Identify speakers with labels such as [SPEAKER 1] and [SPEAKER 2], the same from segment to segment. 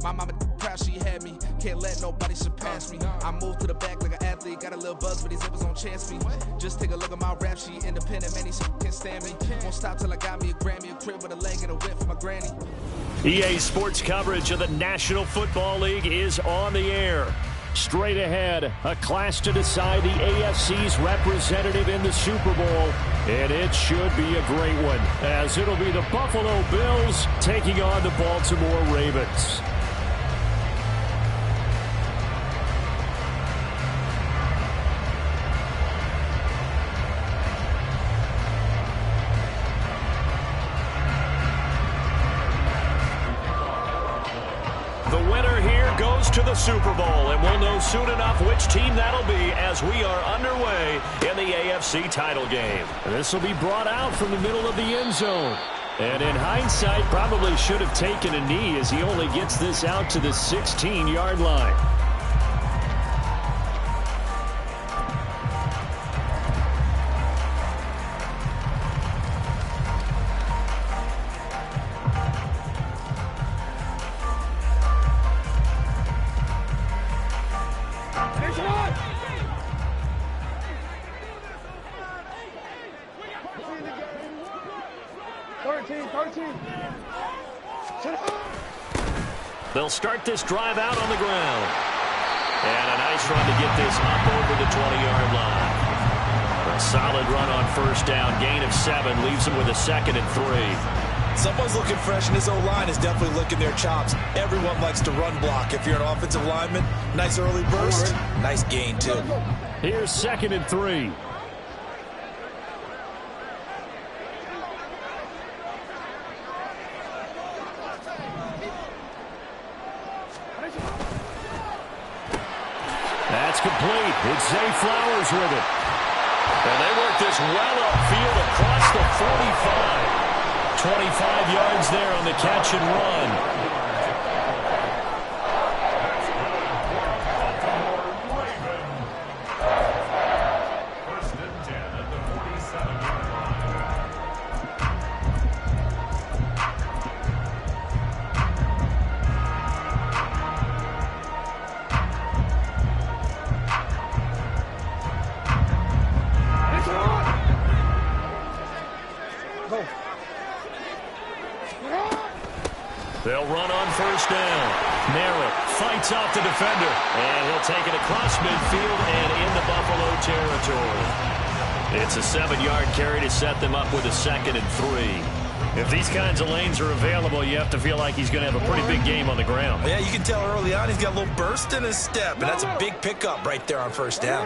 [SPEAKER 1] My mama proud she had me. Can't let nobody surpass me. I moved to the back like an athlete. Got a little buzz, but these zippers don't chance me. Just take a look at my rap sheet. Independent, man, these can't stand me. Won't stop till I got me a Grammy, a crib with a leg and a whip for my granny.
[SPEAKER 2] EA Sports coverage of the National Football League is on the air. Straight ahead, a clash to decide the AFC's representative in the Super Bowl. And it should be a great one, as it'll be the Buffalo Bills taking on the Baltimore Ravens. To the Super Bowl, and we'll know soon enough which team that'll be as we are underway in the AFC title game. This will be brought out from the middle of the end zone. And in hindsight, probably should have taken a knee as he only gets this out to the 16-yard line. They'll start this drive out on the ground. And a nice run to get this up over the 20-yard line. A solid run on first down. Gain of 7 leaves them with a 2nd and 3.
[SPEAKER 3] Someone's looking fresh, and this O-line is definitely licking their chops. Everyone likes to run block. If you're an offensive lineman, nice early burst, nice gain, too.
[SPEAKER 2] Here's 2nd and 3. That's complete. It's Zay Flowers with it. And they work this well upfield across the 45. 25 yards there on the catch and run. They'll run on first down. Merritt fights off the defender. And he'll take it across midfield and into Buffalo territory. It's a 7-yard carry to set them up with a 2nd and 3. If these kinds of lanes are available, you have to feel like he's going to have a pretty big game on the ground.
[SPEAKER 3] Yeah, you can tell early on he's got a little burst in his step, and that's a big pickup right there on first down.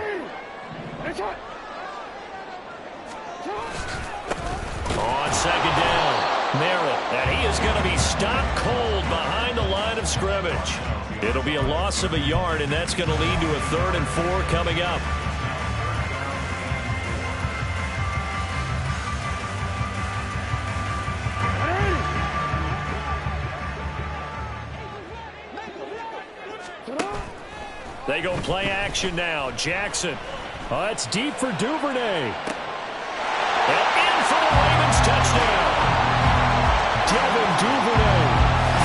[SPEAKER 2] On 2nd down. Merritt, and he is going to be stopped cold behind the line of scrimmage. It'll be a loss of a yard, and that's going to lead to a 3rd and 4 coming up. They go play action now. Jackson. Oh, it's deep for Duvernay. And in for the Ravens touchdown. Devin Duvernay,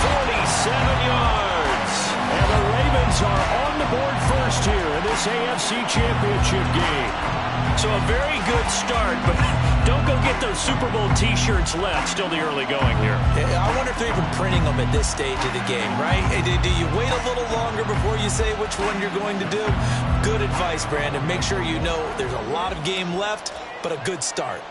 [SPEAKER 2] 47 yards. And the Ravens are on the board first here in this AFC Championship game. So a very good start, but don't go get those Super Bowl T-shirts left. Still the early going here.
[SPEAKER 3] I wonder if they're even printing them at this stage of the game, right? Do you wait a little longer before you say which one you're going to do? Good advice, Brandon. Make sure you know there's a lot of game left, but a good start.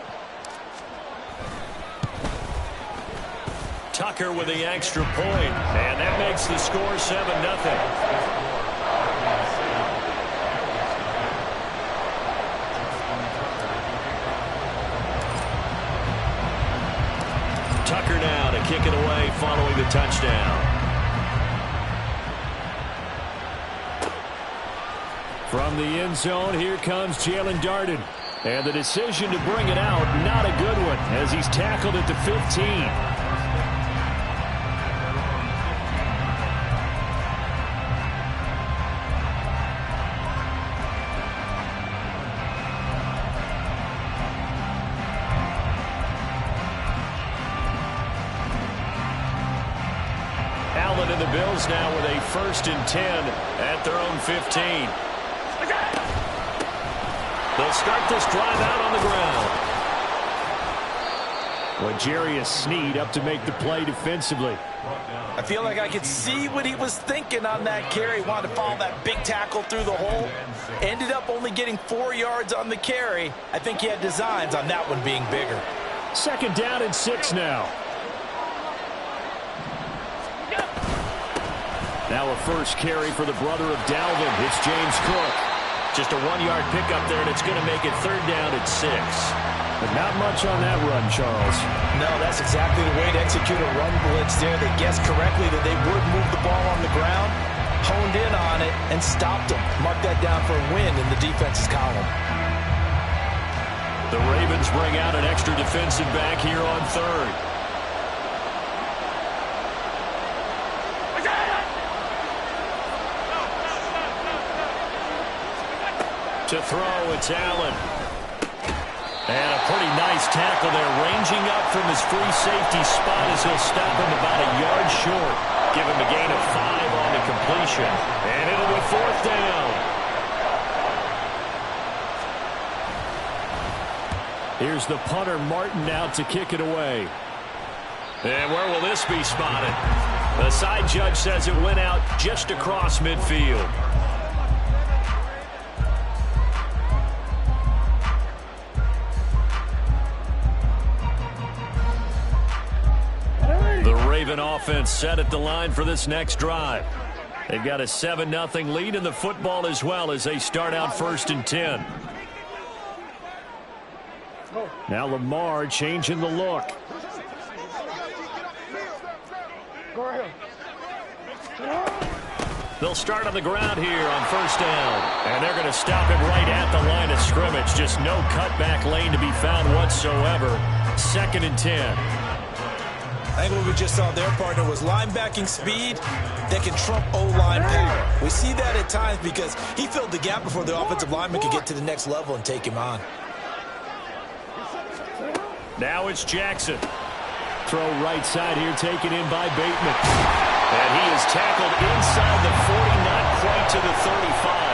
[SPEAKER 2] Tucker with the extra point, and that makes the score 7-0. Tucker now to kick it away following the touchdown. From the end zone, here comes Jalen Darden. And the decision to bring it out, not a good one, as he's tackled at the 15. the Bills now with a 1st and 10 at their own 15. They'll start this drive out on the ground. L'Jarius Sneed up to make the play defensively.
[SPEAKER 3] I feel like I could see what he was thinking on that carry. Wanted to follow that big tackle through the hole. Ended up only getting 4 yards on the carry. I think he had designs on that one being bigger.
[SPEAKER 2] 2nd down and 6 now. Now a first carry for the brother of Dalvin. It's James Cook. Just a 1-yard pickup there, and it's going to make it 3rd down and 6. But not much on that run, Charles.
[SPEAKER 3] No, that's exactly the way to execute a run blitz there. They guessed correctly that they would move the ball on the ground, honed in on it, and stopped them. Mark that down for a win in the defense's column.
[SPEAKER 2] The Ravens bring out an extra defensive back here on 3rd. To throw, it's Allen. And a pretty nice tackle there, ranging up from his free safety spot as he'll stop him about a yard short. Give him a gain of 5 on the completion. And it'll be 4th down. Here's the punter, Martin, out to kick it away. And where will this be spotted? The side judge says it went out just across midfield. Raven offense set at the line for this next drive. They've got a 7-0 lead in the football as well as they start out 1st and 10. Now Lamar changing the look. They'll start on the ground here on 1st down. And they're going to stop him right at the line of scrimmage. Just no cutback lane to be found whatsoever. 2nd and 10.
[SPEAKER 3] I think what we just saw their partner was linebacking speed that can trump O-line power. We see that at times because he filled the gap before the offensive lineman could get to the next level and take him on.
[SPEAKER 2] Now it's Jackson. Throw right side here, taken in by Bateman. And he is tackled inside the 40, not quite to the 35.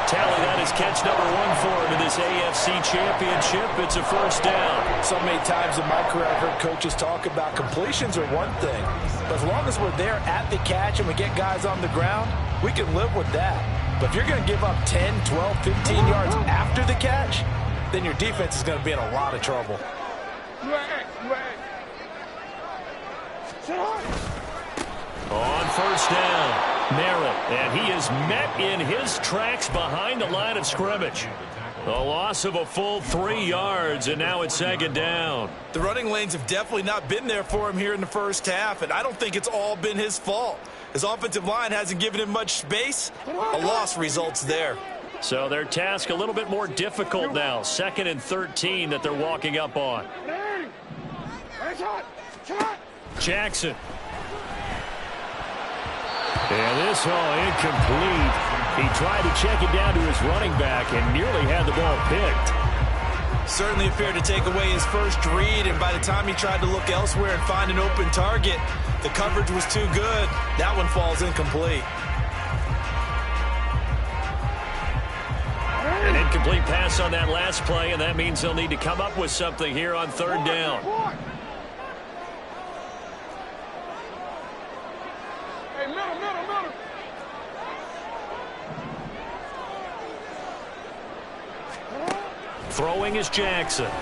[SPEAKER 2] Tally, that is catch number 1 for him in this AFC Championship. It's a 1st down.
[SPEAKER 3] So many times in my career I've heard coaches talk about completions are one thing. But as long as we're there at the catch and we get guys on the ground, we can live with that. But if you're going to give up 10, 12, 15 yards after the catch, then your defense is going to be in a lot of trouble.
[SPEAKER 2] On 1st down, Merritt, and he is met in his tracks behind the line of scrimmage. A loss of a full 3 yards, and now it's 2nd down.
[SPEAKER 3] The running lanes have definitely not been there for him here in the first half, and I don't think it's all been his fault. His offensive line hasn't given him much space. A loss results there.
[SPEAKER 2] So their task a little bit more difficult now. 2nd and 13 that they're walking up on. Jackson. And this incomplete. He tried to check it down to his running back and nearly had the ball picked.
[SPEAKER 3] Certainly appeared to take away his first read, and by the time he tried to look elsewhere and find an open target, the coverage was too good. That one falls incomplete.
[SPEAKER 2] An incomplete pass on that last play, and that means they'll need to come up with something here on 3rd down. Throwing is Jackson. Now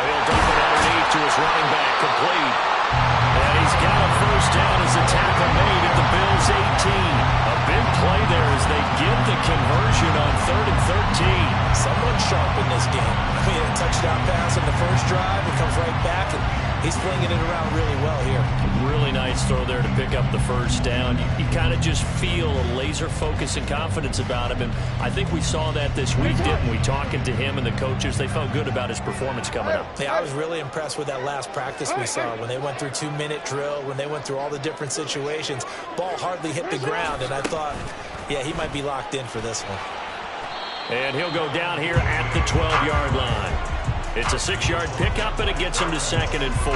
[SPEAKER 2] he'll dump it underneath to his running back, complete. And he's got a 1st down as a tackle made at the Bills' 18. A big play there as they get the conversion on 3rd and 13.
[SPEAKER 3] Someone sharp in this game. We had a touchdown pass on the first drive. It comes right back, and he's flinging it around really well here.
[SPEAKER 2] Really nice throw there to pick up the 1st down. You kind of just feel a laser focus and confidence about him, and I think we saw that this week, didn't we? Talking to him and the coaches, they felt good about his performance coming up.
[SPEAKER 3] Yeah, I was really impressed with that last practice we saw when they went through 2-minute drill, when they went through all the different situations. Ball hardly hit the ground, and I thought, yeah, he might be locked in for this one.
[SPEAKER 2] And he'll go down here at the 12-yard line. It's a 6-yard pickup, and it gets him to 2nd and 4.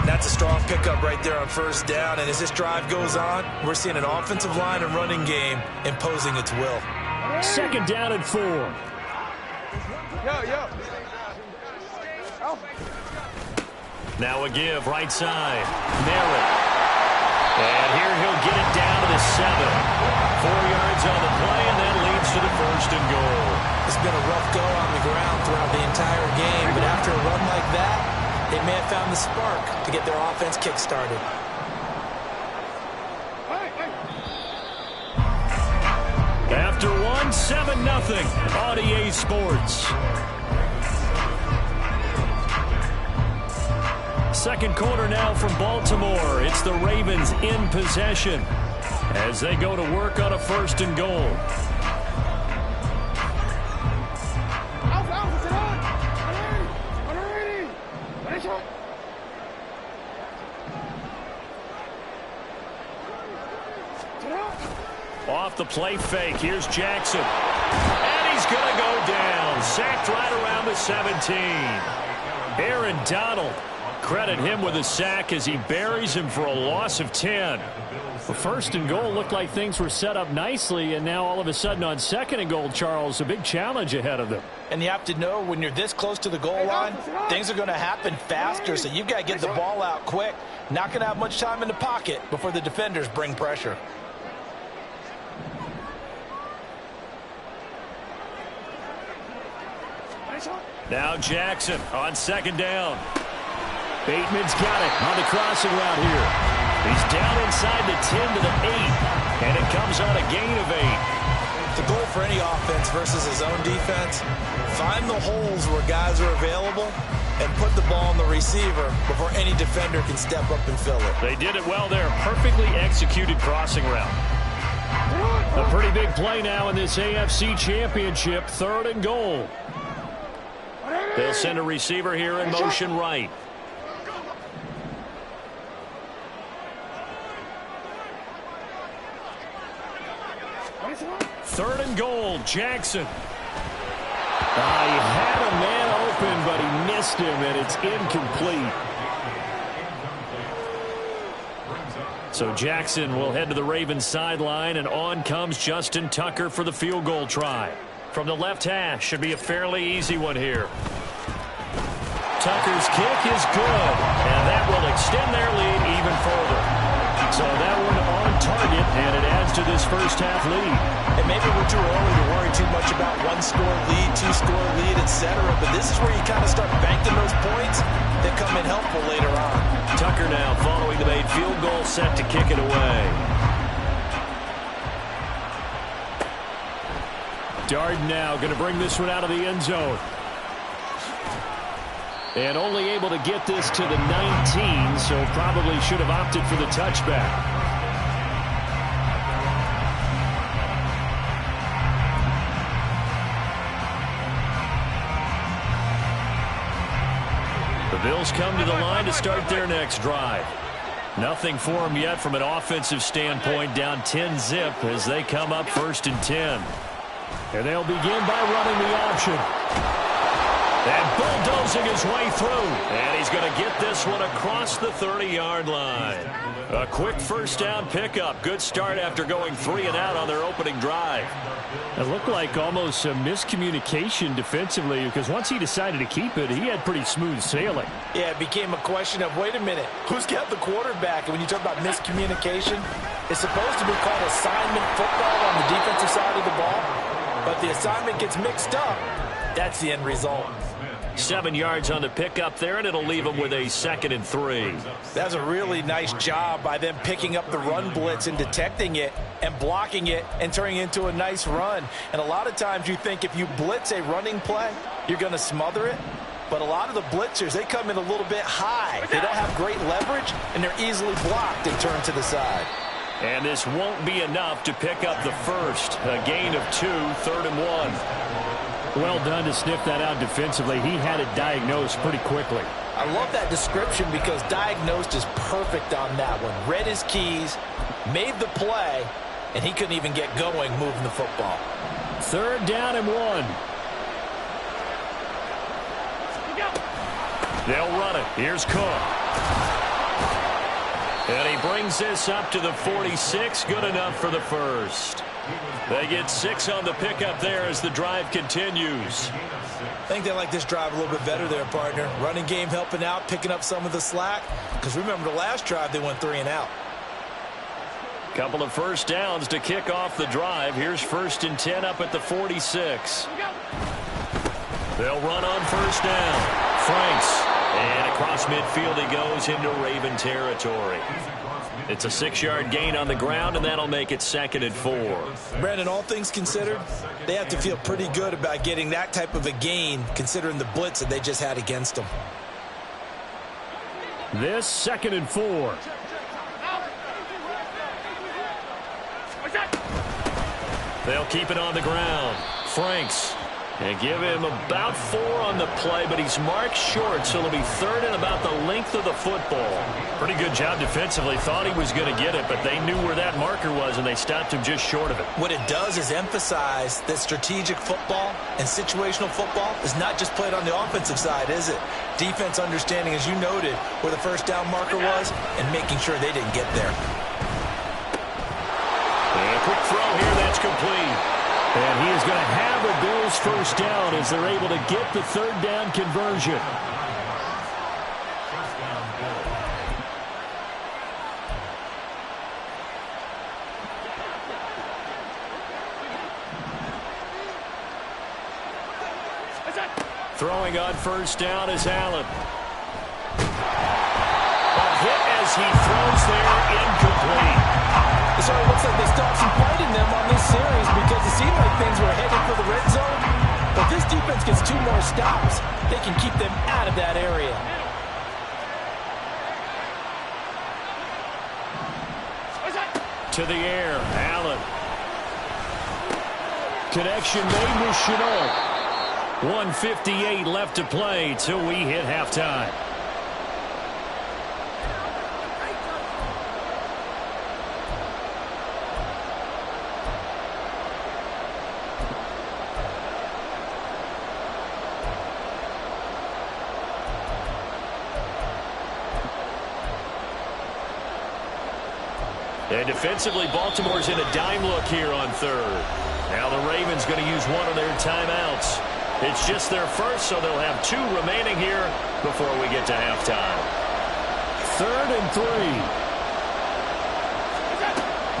[SPEAKER 3] That's a strong pickup right there on first down. And as this drive goes on, we're seeing an offensive line and running game imposing its will.
[SPEAKER 2] Second down and 4. Now a give, right side. Merritt. And here he'll get it down to the 7. 4 yards on the play, and that leads to the first and goal.
[SPEAKER 3] It's been a rough go on the ground throughout the entire game, but after a run like that, they may have found the spark to get their offense kick-started.
[SPEAKER 2] After 7-0 on EA Sports. Second quarter now from Baltimore. It's the Ravens in possession as they go to work on a first and goal. Off the play fake. Here's Jackson. And he's going to go down. Sacked right around the 17. Aaron Donald. Credit him with a sack as he buries him for a loss of 10. The first and goal looked like things were set up nicely, and now all of a sudden on second and goal, Charles, a big challenge ahead of them.
[SPEAKER 3] And you have to know when you're this close to the goal line, things are going to happen faster, so you've got to get the ball out quick. Not going to have much time in the pocket before the defenders bring pressure.
[SPEAKER 2] Now Jackson on second down. Bateman's got it on the crossing route here. He's down inside the 10 to the 8, and it comes on a gain of 8.
[SPEAKER 3] The goal for any offense versus his own defense, find the holes where guys are available and put the ball on the receiver before any defender can step up and fill it.
[SPEAKER 2] They did it well there. Perfectly executed crossing route. A pretty big play now in this AFC Championship. Third and goal. They'll send a receiver here in motion right. Third and goal, Jackson. He had a man open, but he missed him, and it's incomplete. So Jackson will head to the Ravens sideline, and on comes Justin Tucker for the field goal try. From the left hash, should be a fairly easy one here. Tucker's kick is good, and that will extend their lead even further. So that one on target, and it adds to this first half lead.
[SPEAKER 3] And maybe we're too early to worry too much about one-score lead, two-score lead, etc. But this is where you kind of start banking those points that come in helpful later on.
[SPEAKER 2] Tucker now following the made field goal, set to kick it away. Darden now going to bring this one out of the end zone. And only able to get this to the 19, so probably should have opted for the touchback. The Bills come to the line to start their next drive. Nothing for them yet from an offensive standpoint, down 10-zip as they come up first and 10. And they'll begin by running the option. And bulldozing his way through. And he's going to get this one across the 30-yard line. A quick first down pickup. Good start after going 3 and out on their opening drive. It looked like almost a miscommunication defensively, because once he decided to keep it, he had pretty smooth sailing.
[SPEAKER 3] Yeah, it became a question of, wait a minute, who's got the quarterback? And when you talk about miscommunication, it's supposed to be called assignment football on the defensive side of the ball. But the assignment gets mixed up. That's the end result.
[SPEAKER 2] 7 yards on the pickup there, and it'll leave them with a 2nd and 3.
[SPEAKER 3] That's a really nice job by them picking up the run blitz and detecting it and blocking it and turning it into a nice run. And a lot of times you think if you blitz a running play, you're going to smother it. But a lot of the blitzers, they come in a little bit high. They don't have great leverage, and they're easily blocked and turned to the side.
[SPEAKER 2] And this won't be enough to pick up the first. A gain of 2, 3rd and 1. Well done to sniff that out defensively. He had it diagnosed pretty quickly.
[SPEAKER 3] I love that description because diagnosed is perfect on that one. Read his keys, made the play, and he couldn't even get going moving the football.
[SPEAKER 2] 3rd down and 1. They'll run it. Here's Cook. And he brings this up to the 46. Good enough for the first. They get 6 on the pickup there as the drive continues.
[SPEAKER 3] I think they like this drive a little bit better there, partner. Running game helping out, picking up some of the slack. Because remember the last drive, they went 3 and out.
[SPEAKER 2] Couple of first downs to kick off the drive. Here's 1st and 10 up at the 46. They'll run on first down. Franks. And across midfield he goes into Raven territory. It's a 6-yard gain on the ground, and that'll make it 2nd and 4.
[SPEAKER 3] Brandon, all things considered, they have to feel pretty good about getting that type of a gain, considering the blitz that they just had against them.
[SPEAKER 2] This 2nd and 4. They'll keep it on the ground. Franks. And give him about 4 on the play, but he's marked short, so it'll be 3rd and about the length of the football. Pretty good job defensively. Thought he was going to get it, but they knew where that marker was, and they stopped him just short of it.
[SPEAKER 3] What it does is emphasize that strategic football and situational football is not just played on the offensive side, is it? Defense understanding, as you noted, where the first down marker was and making sure they didn't get there.
[SPEAKER 2] And a quick throw here, that's complete. And he is going to have a Bills first down as they're able to get the 3rd down conversion. Throwing on first down is Allen. A hit as he throws there, incomplete.
[SPEAKER 4] It sort of looks like they stopped some fight in them on this series because it seemed like things were headed for the red zone. But this defense gets 2 more stops. They can keep them out of that area.
[SPEAKER 2] To the air, Allen. Connection made with Shenault. 1:58 left to play till we hit halftime. And defensively, Baltimore's in a dime look here on 3rd. Now the Ravens going to use one of their timeouts. It's just their first, so they'll have 2 remaining here before we get to halftime. 3rd and 3.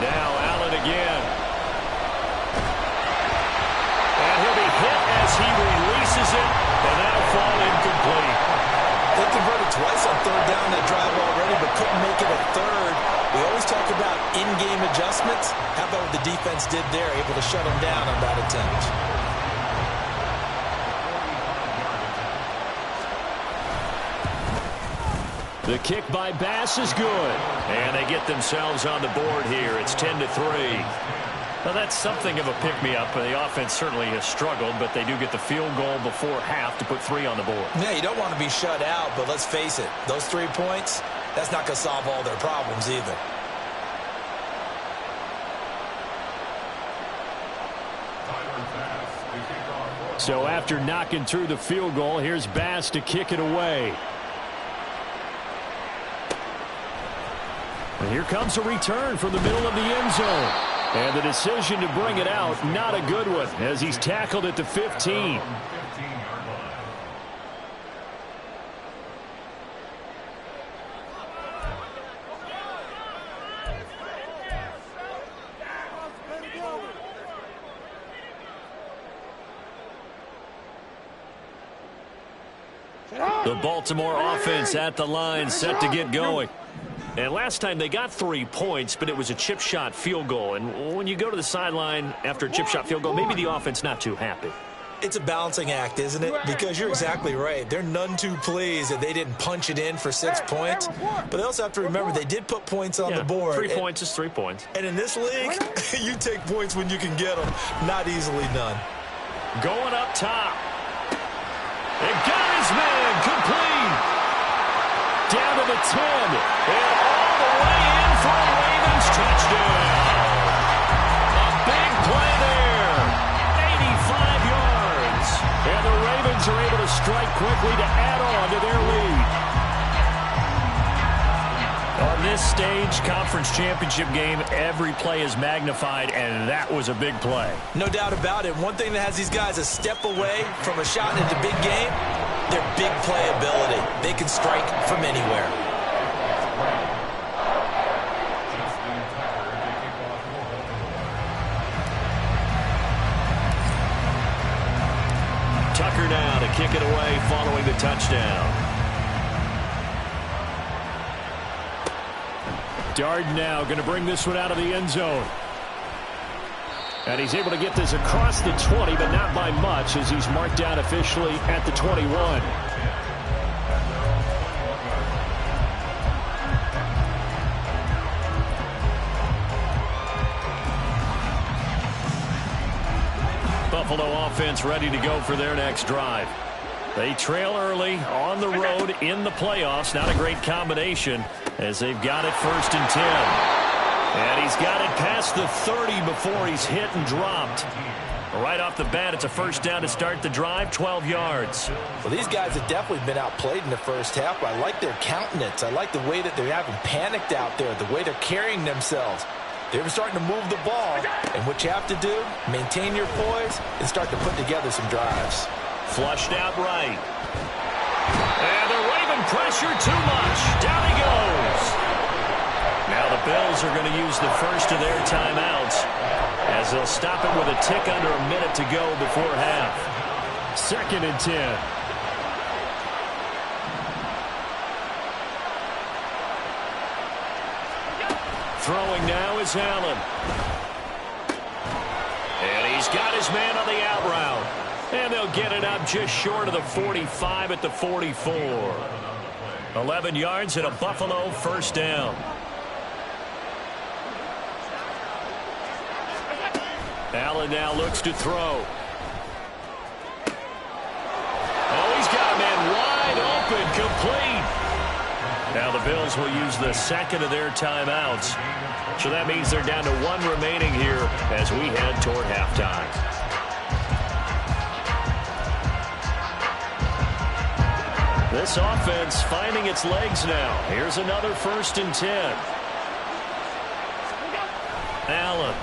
[SPEAKER 2] Now Allen again. And he'll be hit as he releases it, and that'll fall incomplete.
[SPEAKER 3] They converted twice on 3rd down that drive already, but couldn't make it a 3rd. We always talk about in-game adjustments. How about what the defense did there, able to shut them down on that attempt?
[SPEAKER 2] The kick by Bass is good. And they get themselves on the board here. It's 10-3. Well, that's something of a pick-me-up. The offense certainly has struggled, but they do get the field goal before half to put 3 on the board.
[SPEAKER 3] Yeah, you don't want to be shut out, but let's face it. Those 3 points, that's not going to solve all their problems either.
[SPEAKER 2] So after knocking through the field goal, here's Bass to kick it away. And here comes a return from the middle of the end zone. And the decision to bring it out, not a good one, as he's tackled at the 15. The Baltimore offense at the line, set to get going. And last time they got 3 points, but it was a chip shot field goal. And when you go to the sideline after a chip shot field goal, maybe the offense not too happy.
[SPEAKER 3] It's a balancing act, isn't it? Because you're exactly right. They're none too pleased that they didn't punch it in for 6 points. But they also have to remember they did put points on the board.
[SPEAKER 2] 3 points is 3 points.
[SPEAKER 3] And in this league, you take points when you can get them. Not easily done.
[SPEAKER 2] Going up top. And got his man complete. Down to the 10. And all the way in for a Ravens touchdown. A big play there. 85 yards. And the Ravens are able to strike quickly to add on to their lead. On this stage, conference championship game, every play is magnified, and that was a big play.
[SPEAKER 3] No doubt about it. One thing that has these guys a step away from a shot into big game, their big play ability. They can strike from anywhere.
[SPEAKER 2] Tucker now to kick it away following the touchdown. Darden now going to bring this one out of the end zone. And he's able to get this across the 20, but not by much, as he's marked down officially at the 21. Buffalo offense ready to go for their next drive. They trail early on the road in the playoffs. Not a great combination as they've got it 1st and 10. And he's got it past the 30 before he's hit and dropped. Right off the bat, it's a first down to start the drive, 12 yards.
[SPEAKER 3] Well, these guys have definitely been outplayed in the first half, but I like their countenance. I like the way that they haven't panicked out there, the way they're carrying themselves. They're starting to move the ball, and what you have to do, maintain your poise and start to put together some drives.
[SPEAKER 2] Flushed out right. And the Raven pressure too much. Down he goes. Now the Bills are going to use the first of their timeouts as they'll stop it with a tick under a minute to go before half. 2nd and 10. Throwing now is Allen. And he's got his man on the out route. And they'll get it up just short of the 45 at the 44. 11 yards and a Buffalo first down. Allen now looks to throw. Oh, he's got a man wide open, complete. Now the Bills will use the second of their timeouts. So that means they're down to 1 remaining here as we head toward halftime. This offense finding its legs now. Here's another 1st and 10. Allen.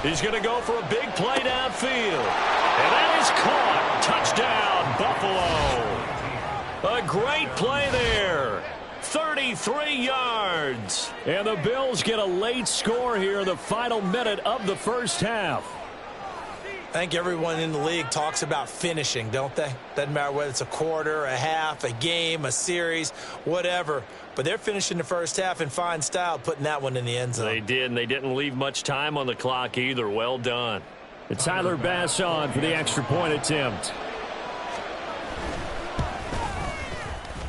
[SPEAKER 2] He's going to go for a big play downfield. And that is caught. Touchdown, Buffalo. A great play there. 33 yards. And the Bills get a late score here in the final minute of the first half.
[SPEAKER 3] I think everyone in the league talks about finishing, don't they? Doesn't matter whether it's a quarter, a half, a game, a series, whatever. But they're finishing the first half in fine style, putting that one in the end zone.
[SPEAKER 2] They did, and they didn't leave much time on the clock either. Well done. And Tyler Bass on for the extra point attempt.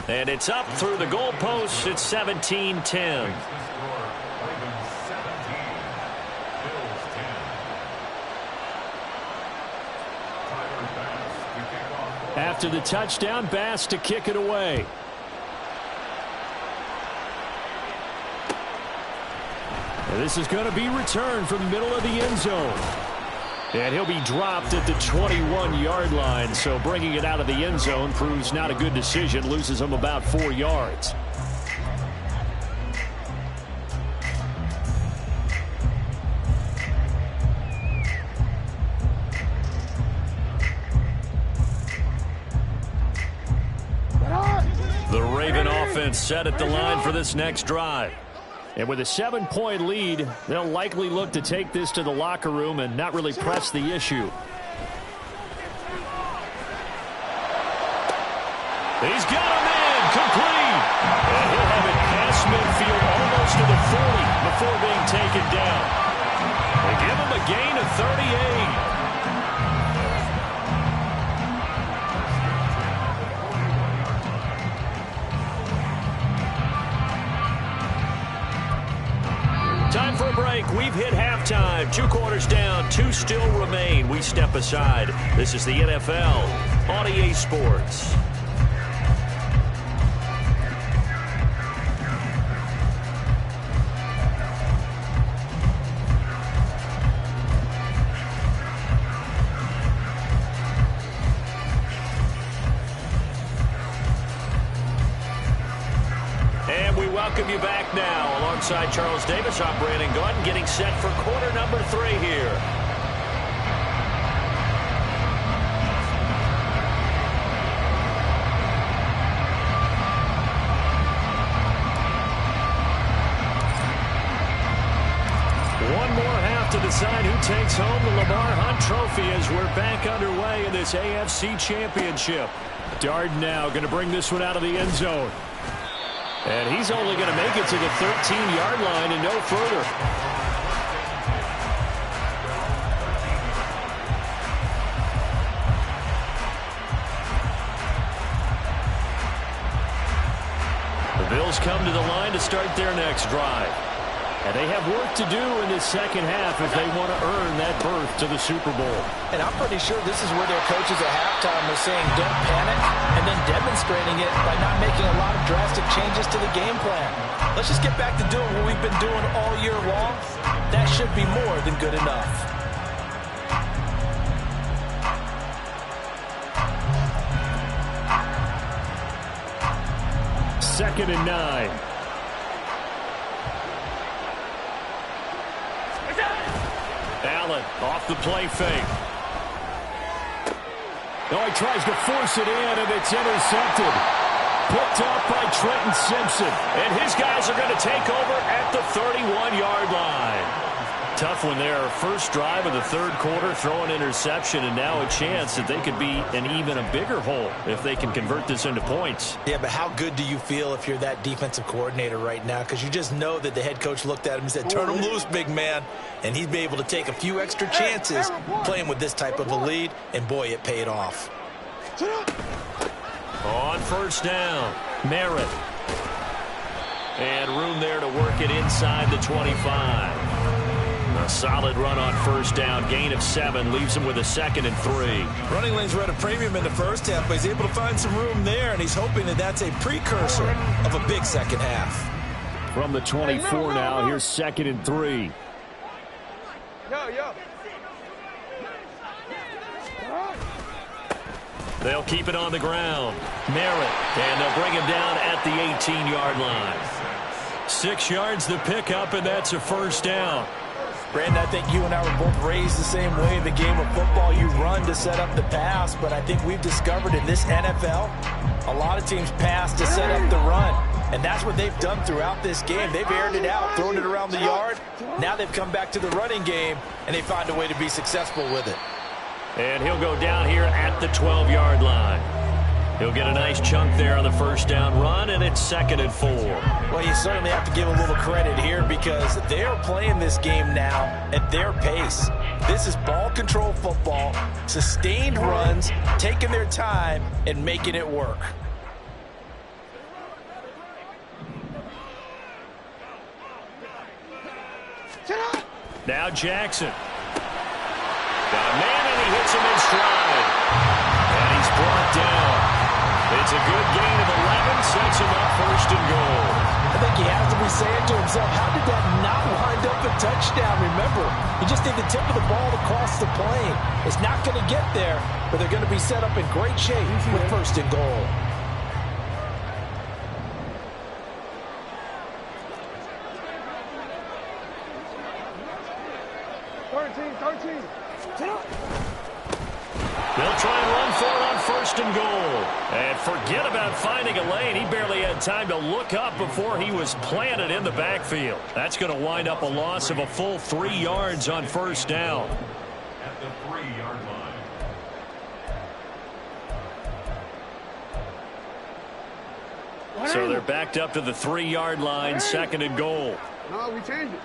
[SPEAKER 2] And it's up through the goalpost. It's 17-10. After the touchdown, Bass to kick it away. And this is going to be returned from the middle of the end zone. And he'll be dropped at the 21-yard line. So bringing it out of the end zone proves not a good decision. Loses him about 4 yards. The Raven offense set at the line for this next drive. And with a 7-point lead, they'll likely look to take this to the locker room and not really press the issue. He's got him in, complete. And he'll have it past midfield almost to the 40 before being taken down. They give him a gain of 38. Time for a break. We've hit halftime. 2 quarters down. 2 still remain. We step aside. This is the NFL on EA Sports. welcome you back now. Alongside Charles Davis, I'm Brandon Gaudin, getting set for quarter number 3 here. One more half to decide who takes home the Lamar Hunt Trophy as we're back underway in this AFC Championship. Darden now going to bring this one out of the end zone. And he's only going to make it to the 13-yard line and no further. The Bills come to the line to start their next drive. And they have work to do in this second half if they want to earn that berth to the Super Bowl.
[SPEAKER 4] And I'm pretty sure this is where their coaches at halftime were saying don't panic, and then demonstrating it by not making a lot of drastic changes to the game plan. Let's just get back to doing what we've been doing all year long. That should be more than good enough.
[SPEAKER 2] Second and 9. Allen off the play fake. Oh, he tries to force it in, and it's intercepted. Picked up by Trenton Simpson. And his guys are going to take over at the 31-yard line. Tough one there. First drive of the third quarter, throw an interception, and now a chance that they could be in even a bigger hole if they can convert this into points.
[SPEAKER 3] Yeah, but how good do you feel if you're that defensive coordinator right now? Because you just know that the head coach looked at him and said, turn him loose, big man. And he'd be able to take a few extra chances playing with this type of a lead, and boy, it paid off.
[SPEAKER 2] On first down, Merritt. And room there to work it inside the 25. A solid run on first down. Gain of 7 leaves him with a 2nd and 3.
[SPEAKER 3] Running lanes were at a premium in the first half, but he's able to find some room there, and he's hoping that that's a precursor of a big second half.
[SPEAKER 2] From the 24 now, here's 2nd and 3. They'll keep it on the ground. Merritt, and they'll bring him down at the 18-yard line. 6 yards the pickup, and that's a first down.
[SPEAKER 4] Brandon, I think you and I were both raised the same way in the game of football. You run to set up the pass, but I think we've discovered in this NFL, a lot of teams pass to set up the run. And that's what they've done throughout this game. They've aired it out, thrown it around the yard. Now they've come back to the running game, and they find a way to be successful with it.
[SPEAKER 2] And he'll go down here at the 12-yard line. He'll get a nice chunk there on the first down run, and it's 2nd and 4.
[SPEAKER 4] Well, you certainly have to give a little credit here because they're playing this game now at their pace. This is ball control football, sustained runs, taking their time, and making it work.
[SPEAKER 2] Now Jackson. Got a man, and he hits him in stride. And he's brought down. It's a good gain of 11, sets him up 1st and goal.
[SPEAKER 4] I think he has to be saying to himself, how did that not wind up a touchdown? Remember, you just need the tip of the ball to cross the plane. It's not going to get there, but they're going to be set up in great shape with 1st and goal.
[SPEAKER 2] They'll try and run for it on 1st and goal. And forget about finding a lane. He barely had time to look up before he was planted in the backfield. That's going to wind up a loss of a full 3 yards on first down. At the 3-yard line. So they're backed up to the 3-yard line, 2nd and goal.
[SPEAKER 5] No, we changed it.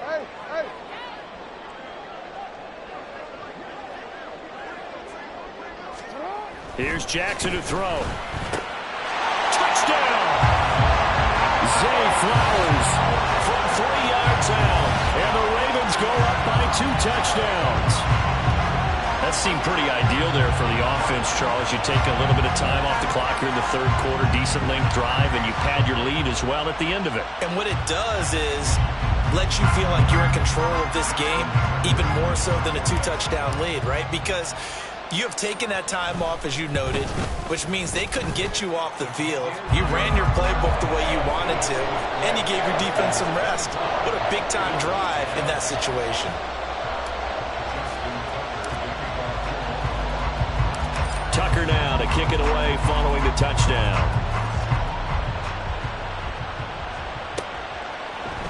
[SPEAKER 5] Hey.
[SPEAKER 2] Here's Jackson to throw. Touchdown! Zay Flowers from 3 yards out. And the Ravens go up by 2 touchdowns. That seemed pretty ideal there for the offense, Charles. You take a little bit of time off the clock here in the third quarter, decent length drive, and you pad your lead as well at the end of it.
[SPEAKER 3] And what it does is let you feel like you're in control of this game, even more so than a 2-touchdown lead, right? Because You have taken that time off, as you noted, which means they couldn't get you off the field. You ran your playbook the way you wanted to, and you gave your defense some rest. What a big-time drive in that situation.
[SPEAKER 2] Tucker now to kick it away following the touchdown.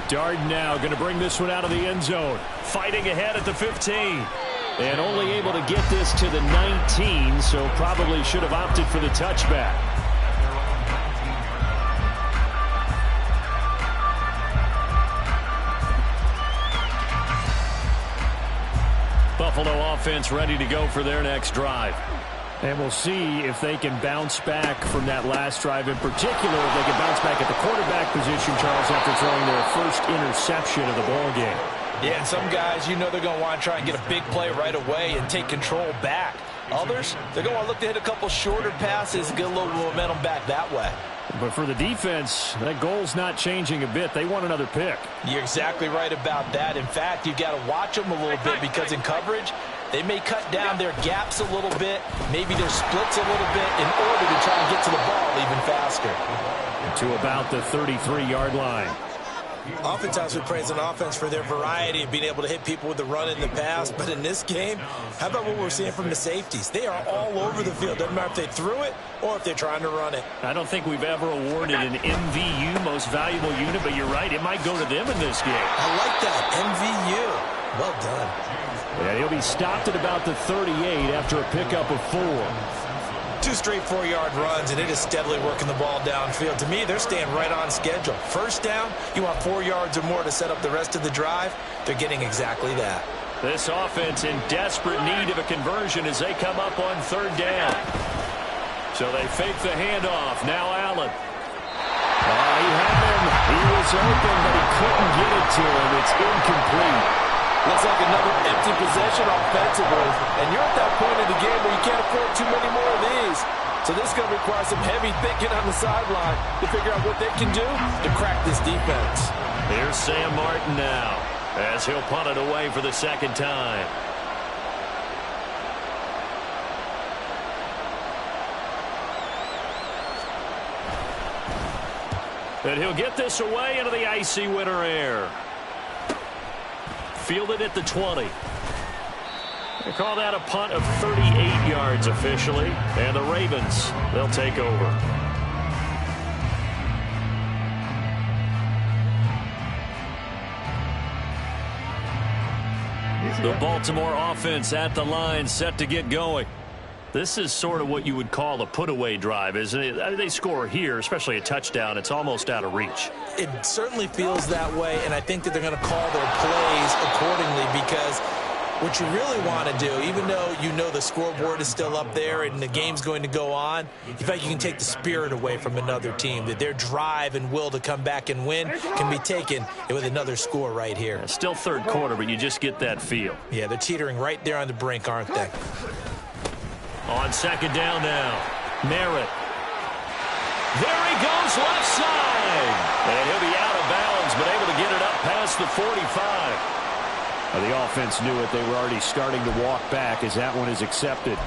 [SPEAKER 2] Darden now going to bring this one out of the end zone. Fighting ahead at the 15. And only able to get this to the 19, so probably should have opted for the touchback. Buffalo offense ready to go for their next drive. And we'll see if they can bounce back from that last drive in particular, if they can bounce back at the quarterback position, Charles, after throwing their first interception of the ball game.
[SPEAKER 3] Yeah, and some guys, you know they're going to want to try and get a big play right away and take control back. Others, they're going to want to look to hit a couple shorter passes and get a little momentum back that way.
[SPEAKER 2] But for the defense, that goal's not changing a bit. They want another pick.
[SPEAKER 3] You're exactly right about that. In fact, you've got to watch them a little bit because in coverage, they may cut down their gaps a little bit, maybe their splits a little bit in order to try and get to the ball even faster.
[SPEAKER 2] To about the 33-yard line.
[SPEAKER 3] Oftentimes we praise an offense for their variety of being able to hit people with the run in the pass, but in this game, how about what we're seeing from the safeties? They are all over the field. Doesn't matter if they threw it or if they're trying to run it.
[SPEAKER 2] I don't think we've ever awarded an MVU, most valuable unit, but you're right, it might go to them in this game.
[SPEAKER 3] I like that, MVU. Well done.
[SPEAKER 2] And he'll be stopped at about the 38 after a pickup of 4.
[SPEAKER 3] 2 straight 4-yard runs, and it is steadily working the ball downfield. To me, they're staying right on schedule. First down, you want 4 yards or more to set up the rest of the drive. They're getting exactly that.
[SPEAKER 2] This offense in desperate need of a conversion as they come up on 3rd down. So they fake the handoff. Now Allen. He had him. He was open, but he couldn't get it to him. It's incomplete.
[SPEAKER 5] Looks like another empty possession offensively. And you're at that point in the game where you can't afford too many more of these. So this is going to require some heavy thinking on the sideline to figure out what they can do to crack this defense.
[SPEAKER 2] Here's Sam Martin now as he'll punt it away for the 2nd time. And he'll get this away into the icy winter air. Fielded at the 20. They call that a punt of 38 yards officially. And the Ravens, they'll take over. The Baltimore offense at the line, set to get going. This is sort of what you would call a put-away drive, isn't it? I mean, they score here, especially a touchdown. It's almost out of reach.
[SPEAKER 3] It certainly feels that way, and I think that they're going to call their plays accordingly because what you really want to do, even though you know the scoreboard is still up there and the game's going to go on, in fact, you can take the spirit away from another team, that their drive and will to come back and win can be taken with another score right here.
[SPEAKER 2] Yeah, still 3rd quarter, but you just get that feel.
[SPEAKER 3] Yeah, they're teetering right there on the brink, aren't they?
[SPEAKER 2] On 2nd down now, Merritt. There he goes, left side. And he'll be out of bounds, but able to get it up past the 45. The offense knew it. They were already starting to walk back as that one is accepted.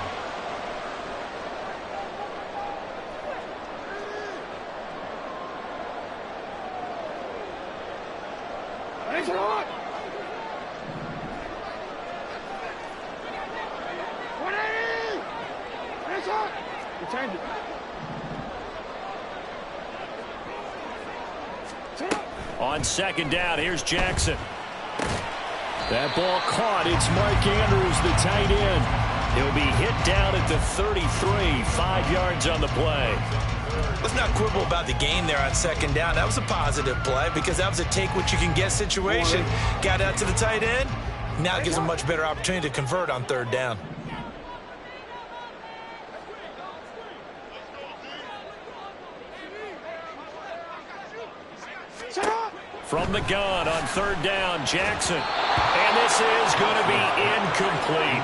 [SPEAKER 2] On 2nd down, here's Jackson. That ball caught. It's Mark Andrews, the tight end. He'll be hit down at the 33, 5 yards on the play.
[SPEAKER 3] Let's not quibble about the gain there on 2nd down. That was a positive play because that was a take-what-you-can-get situation. Got out to the tight end. Now it gives them a much better opportunity to convert on 3rd down.
[SPEAKER 2] From the gun on 3rd down, Jackson. And this is going to be incomplete.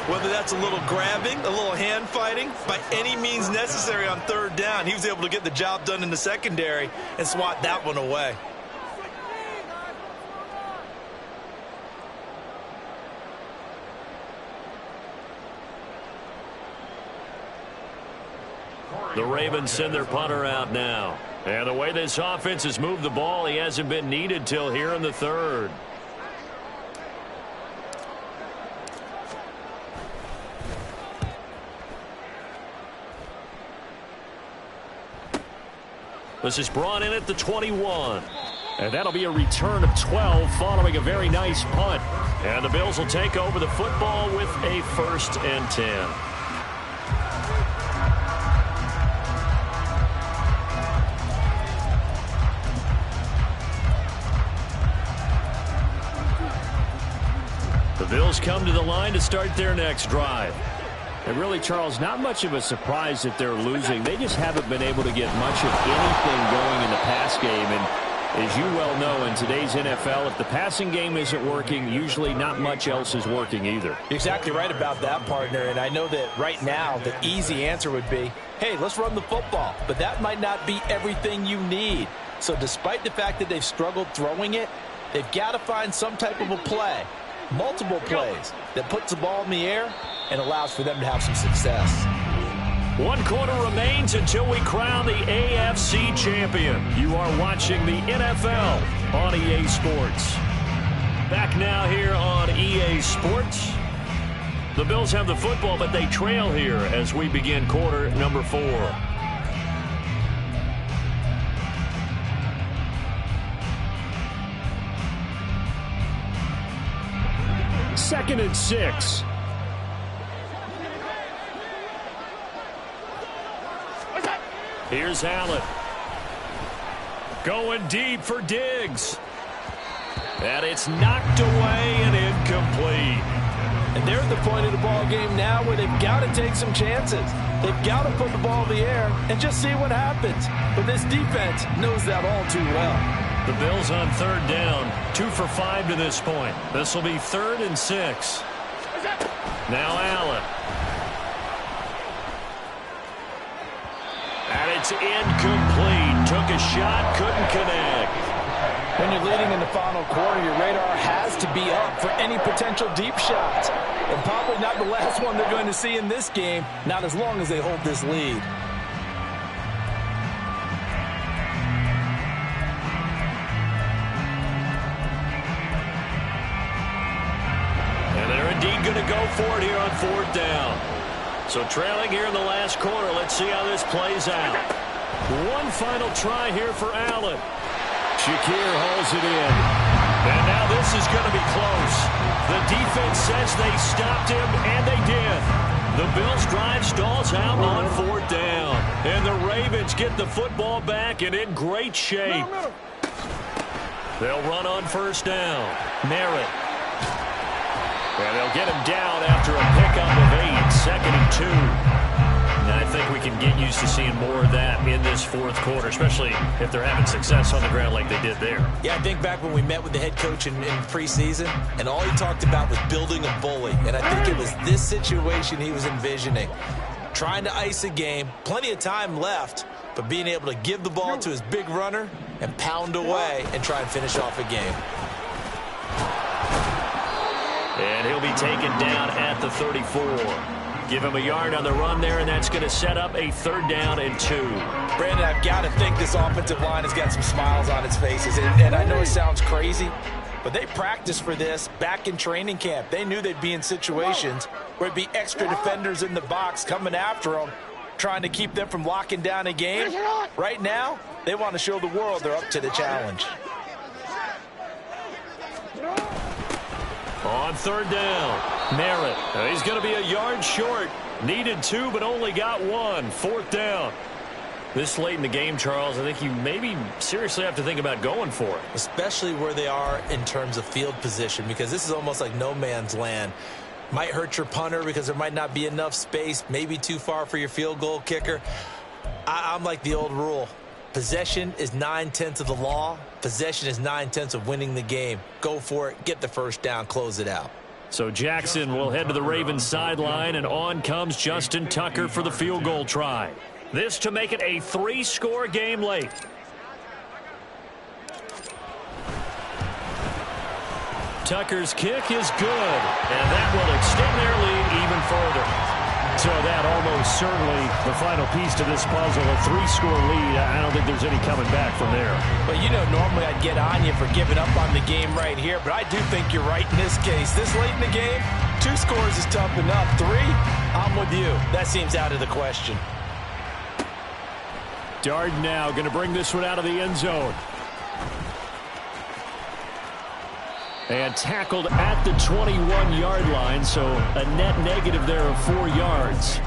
[SPEAKER 3] Whether that's a little grabbing, a little hand fighting, by any means necessary on 3rd down, he was able to get the job done in the secondary and swat that one away.
[SPEAKER 2] The Ravens send their punter out now. And the way this offense has moved the ball, he hasn't been needed till here in the third. This is brought in at the 21. And that'll be a return of 12 following a very nice punt. And the Bills will take over the football with a 1st and 10. The Bills come to the line to start their next drive.
[SPEAKER 6] And really, Charles, not much of a surprise that they're losing. They just haven't been able to get much of anything going in the pass game. And as you well know, in today's NFL, if the passing game isn't working, usually not much else is working either.
[SPEAKER 4] You're exactly right about that, partner. And I know that right now the easy answer would be, hey, let's run the football. But that might not be everything you need. So despite the fact that they've struggled throwing it, they've got to find some type of a play, multiple plays, that puts the ball in the air and allows for them to have some success.
[SPEAKER 2] 1 quarter remains until we crown the AFC champion. You are watching the NFL on EA Sports. Back now here on EA Sports. The Bills have the football, but they trail here as we begin quarter number 4. Second and 6. Here's Allen. Going deep for Diggs. And it's knocked away and incomplete.
[SPEAKER 5] And they're at the point of the ball game now where they've got to take some chances. They've got to put the ball in the air and just see what happens. But this defense knows that all too well.
[SPEAKER 2] The Bills on 3rd down. 2 for 5 to this point. This will be 3rd and 6. Now Allen. And it's incomplete. Took a shot, couldn't connect.
[SPEAKER 4] When you're leading in the final quarter, your radar has to be up for any potential deep shots. And probably not the last one they're going to see in this game, not as long as they hold this lead.
[SPEAKER 2] And they're indeed going to go for it here on 4th down. So trailing here in the last quarter, let's see how this plays out. One final try here for Allen. Shakir holds it in. And now this is going to be close. The defense says they stopped him, and they did. The Bills' drive stalls out on 4th down. And the Ravens get the football back and in great shape. They'll run on 1st down. Merritt. And they'll get him down after a pickup of 8. 2nd and 2. And I think we can get used to seeing more of that in this 4th quarter, especially if they're having success on the ground like they did there.
[SPEAKER 3] Yeah, I think back when we met with the head coach in preseason, and all he talked about was building a bully. And I think it was this situation he was envisioning. Trying to ice a game, plenty of time left, but being able to give the ball to his big runner and pound away and try and finish off a game.
[SPEAKER 2] And he'll be taken down at the 34. Give him a yard on the run there, and that's going to set up a 3rd down and 2.
[SPEAKER 4] Brandon, I've got to think this offensive line has got some smiles on its faces. And I know it sounds crazy, but they practiced for this back in training camp. They knew they'd be in situations where it'd be extra defenders in the box coming after them, trying to keep them from locking down a game. Right now, they want to show the world they're up to the challenge.
[SPEAKER 2] On 3rd down, Merritt. He's going to be a yard short. Needed 2, but only got 1. 4th down. This late in the game, Charles, I think you maybe seriously have to think about going for it.
[SPEAKER 3] Especially where they are in terms of field position, because this is almost like no man's land. Might hurt your punter because there might not be enough space, maybe too far for your field goal kicker. I'm like the old rule. Possession is 9/10 of the law. Possession is 9/10 of winning the game. Go for it. Get the 1st down. Close it out.
[SPEAKER 2] So Jackson will head to the Ravens sideline, and on comes Justin Tucker for the field goal try. This to make it a 3-score game late. Tucker's kick is good, and that will extend their lead even further.
[SPEAKER 6] So that almost certainly the final piece to this puzzle, a 3-score lead. I don't think there's any coming back from there.
[SPEAKER 4] Well, you know, normally I'd get on you for giving up on the game right here, but I do think you're right in this case. This late in the game, 2 scores is tough enough. 3, I'm with you. That seems out of the question.
[SPEAKER 6] Darden now going to bring this one out of the end zone. And tackled at the 21-yard line, so a net negative there of 4 yards.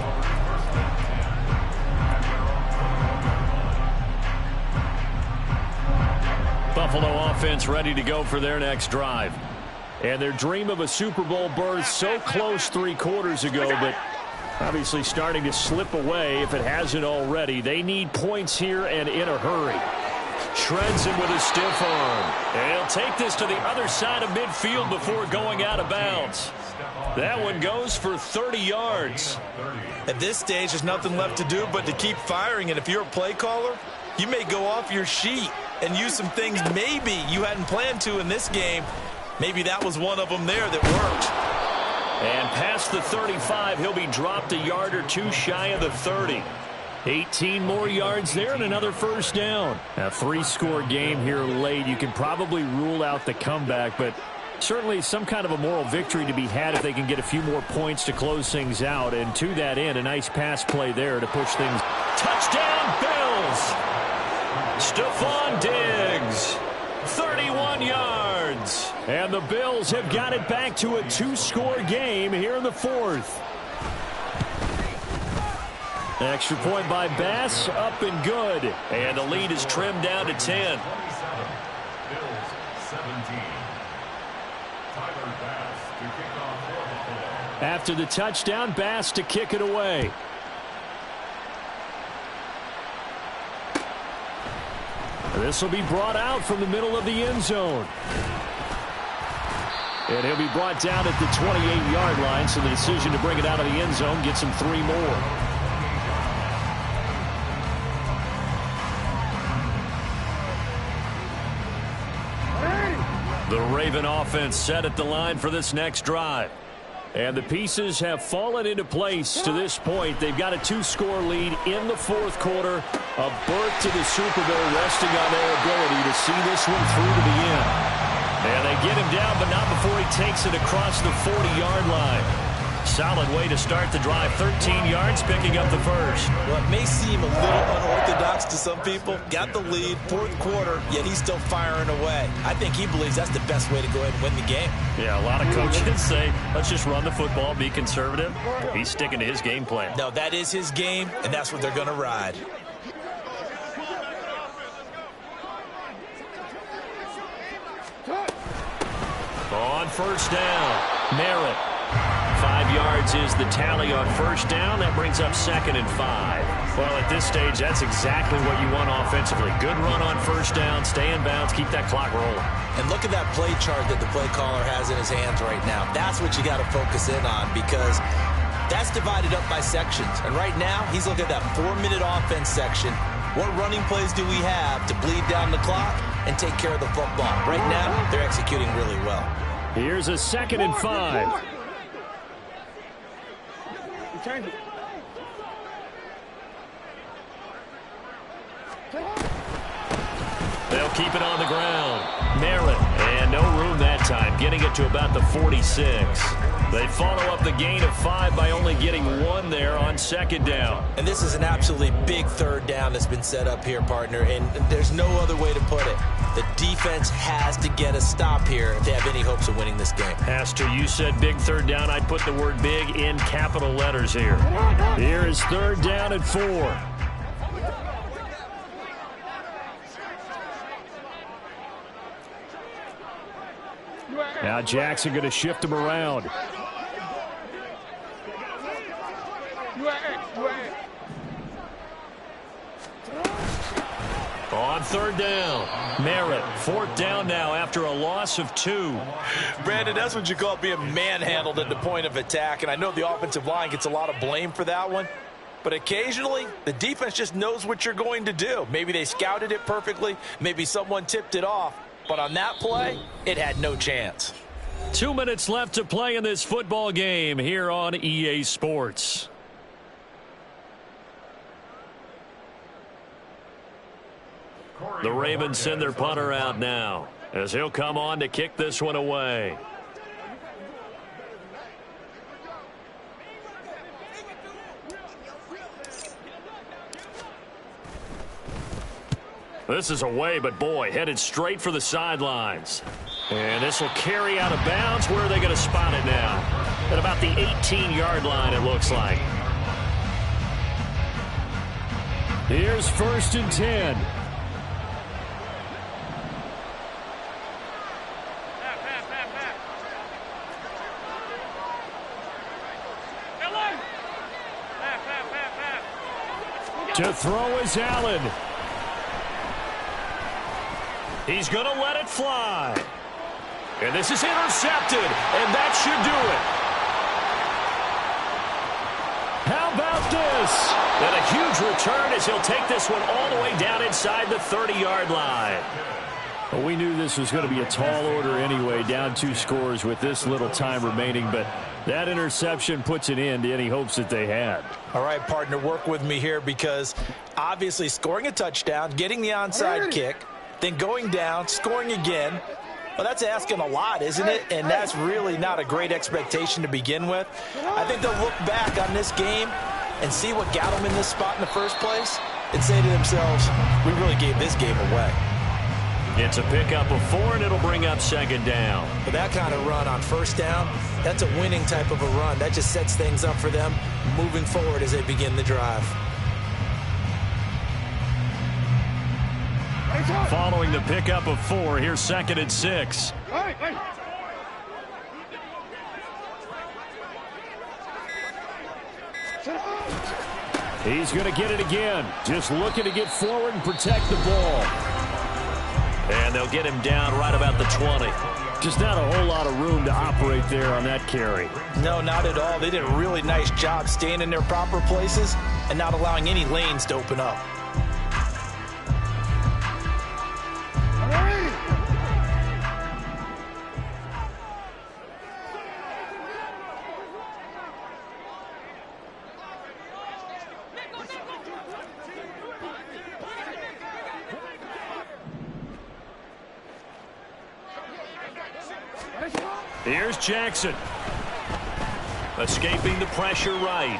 [SPEAKER 6] Buffalo offense ready to go for their next drive. And their dream of a Super Bowl berth so close 3 quarters ago, but obviously starting to slip away if it hasn't already. They need points here and in a hurry. Shreds him with a stiff arm. And he'll take this to the other side of midfield before going out of bounds. That one goes for 30 yards.
[SPEAKER 4] At this stage, there's nothing left to do but to keep firing. And if you're a play caller, you may go off your sheet and use some things maybe you hadn't planned to in this game. Maybe that was one of them there that worked.
[SPEAKER 6] And past the 35, he'll be dropped a yard or 2 shy of the 30. 18 more yards there and another first down. A 3-score game here late. You can probably rule out the comeback, but certainly some kind of a moral victory to be had if they can get a few more points to close things out. And to that end, a nice pass play there to push things. Touchdown, Bills! Stephon Diggs, 31 yards. And the Bills have got it back to a 2-score game here in the 4th. Extra point by Bass, up and good. And the lead is trimmed down to 10. After the touchdown, Bass to kick it away. This will be brought out from the middle of the end zone. And he'll be brought down at the 28-yard line, so the decision to bring it out of the end zone gets him 3 more. The Raven offense set at the line for this next drive. And the pieces have fallen into place to this point. They've got a 2-score lead in the 4th quarter. A berth to the Super Bowl resting on their ability to see this one through to the end. And they get him down, but not before he takes it across the 40-yard line. Solid way to start the drive. 13 yards, picking up the first.
[SPEAKER 4] Well, it may seem a little unorthodox to some people. Got the lead, 4th quarter, yet he's still firing away. I think he believes that's the best way to go ahead and win the game.
[SPEAKER 6] Yeah, a lot of coaches say, let's just run the football, be conservative. He's sticking to his game plan.
[SPEAKER 4] No, that is his game, and that's what they're going to ride.
[SPEAKER 6] On first down, Merritt. 5 yards is the tally on first down. That brings up 2nd and 5. Well, at this stage, that's exactly what you want offensively. Good run on first down, stay in bounds, keep that clock rolling.
[SPEAKER 4] And look at that play chart that the play caller has in his hands right now. That's what you got to focus in on, because that's divided up by sections. And right now, he's looking at that 4-minute offense section. What running plays do we have to bleed down the clock and take care of the football? Right now, they're executing really well.
[SPEAKER 6] Here's a 2nd and 5. They'll keep it on the ground. Merritt, and no room that time, getting it to about the 46. They follow up the gain of 5 by only getting 1 there on 2nd down.
[SPEAKER 4] And this is an absolutely big 3rd down that's been set up here, partner, and there's no other way to put it. The defense has to get a stop here if they have any hopes of winning this game.
[SPEAKER 6] Has to. You said big 3rd down. I'd put the word big in capital letters here. Here is 3rd down and 4. Now Jackson going to shift him around. On 3rd down, Merritt, 4th down now after a loss of 2.
[SPEAKER 4] Brandon, that's what you call being manhandled at the point of attack, and I know the offensive line gets a lot of blame for that one, but occasionally the defense just knows what you're going to do. Maybe they scouted it perfectly, maybe someone tipped it off, but on that play, it had no chance. 2
[SPEAKER 6] minutes left to play in this football game here on EA Sports.
[SPEAKER 2] The Ravens send their punter out now, as he'll come on to kick this one away. This is away, but boy, headed straight for the sidelines. And this will carry out of bounds. Where are they going to spot it now? At about the 18-yard line, it looks like. Here's 1st and 10. To throw is Allen. He's going to let it fly. And this is intercepted, and that should do it. How about this? And a huge return as he'll take this one all the way down inside the 30-yard line. Well, we knew this was going to be a tall order anyway, down 2 scores with this little time remaining, but that interception puts an end to any hopes that they had.
[SPEAKER 3] All right, partner, work with me here because obviously scoring a touchdown, getting the onside kick, then going down, scoring again. Well, that's asking a lot, isn't it? And that's really not a great expectation to begin with. I think they'll look back on this game and see what got them in this spot in the first place and say to themselves, we really gave this game away.
[SPEAKER 2] It's a pickup of 4, and it'll bring up 2nd down.
[SPEAKER 3] But that kind of run on 1st down, that's a winning type of a run. That just sets things up for them moving forward as they begin the drive.
[SPEAKER 2] Following the pickup of 4, here's 2nd and 6. He's going to get it again. Just looking to get forward and protect the ball. And they'll get him down right about the 20. Just not a whole lot of room to operate there on that carry.
[SPEAKER 3] No, not at all. They did a really nice job staying in their proper places and not allowing any lanes to open up.
[SPEAKER 2] Here's Jackson. Escaping the pressure right.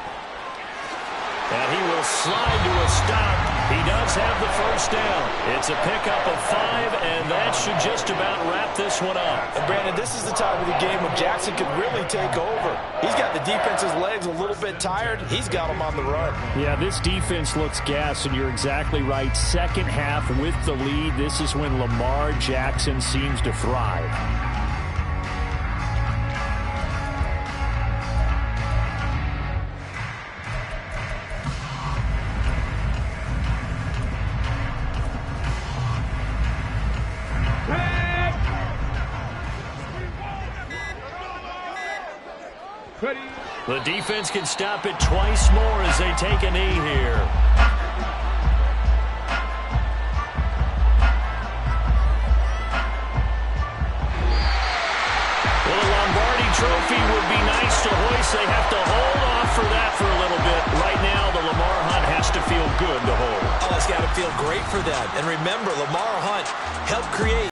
[SPEAKER 2] And he will slide to a stop. He does have the 1st down. It's a pickup of 5, and that should just about wrap this one up.
[SPEAKER 3] And Brandon, this is the time of the game when Jackson could really take over. He's got the defense's legs a little bit tired. He's got them on the run.
[SPEAKER 2] Yeah, this defense looks gassed, and you're exactly right. Second half with the lead, this is when Lamar Jackson seems to thrive. The defense can stop it twice more as they take a knee here. Well, a Lombardi trophy would be nice to hoist. They have to hold off for that for a little bit. Right now, the Lamar Hunt has to feel good to hold.
[SPEAKER 3] Oh, it's got to feel great for them. And remember, Lamar Hunt helped create